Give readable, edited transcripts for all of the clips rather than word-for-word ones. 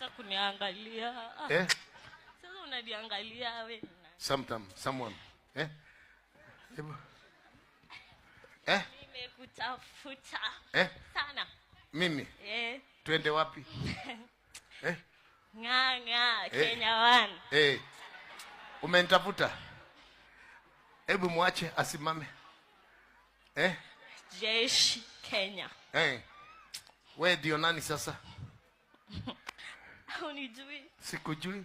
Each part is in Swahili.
Acha kuniangalia. Eh? Sasa unaniangalia wewe. Someone. Eh? Nimekutafuta. Sana. Mimi? Twende wapi? Nganga, Kenya One. Umenitafuta? Hebu muache asimame. Jeshi Kenya. Wewe ndio nani sasa? Unijui? Sikujui.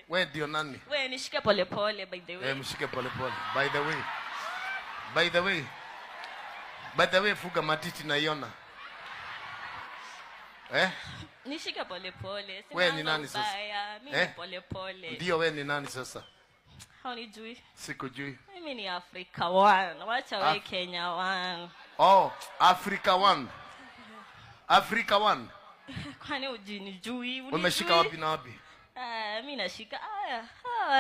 Wewe ndio nani? Wewe nishike polepole by the way. Mshike polepole. By the way, fuga matiti na iona. Nishike polepole. Wewe ni nani sasa? Mimi polepole. Ndio wewe ni nani sasa? Unijui? Sikujui. Mimi ni Africa One. Wacha wewe Kenya One. Oh, Africa One. Africa One. Kwani ujinijui? Umeshika wapi na wapi? Mimi nashika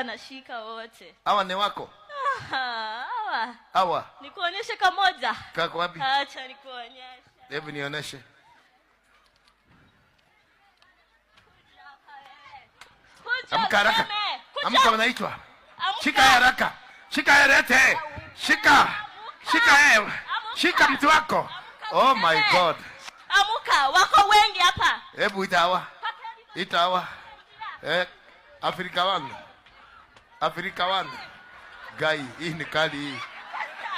nashika wote. Hawa ni wako? Hawa. Nikuonyeshe kamoja. Kako wapi? Acha nikuonyeshe. Hebu nionyeshe. Amka haraka. Amka unaitwa. Shika haraka. Shika harete. Shika mtu wako. Oh my God. Amuka, wako wengi hapa. Hebu itawa. Africa One. Africa One. Gai, hii ni kali.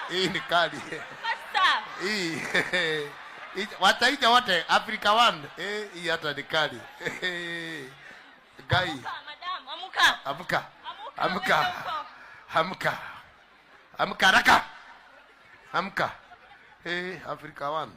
Hii ni kali. Hii. Wataita wote Africa One. Hii hata ni kali. Gai. Madam, amuka. Amka haraka. Amka. Africa One.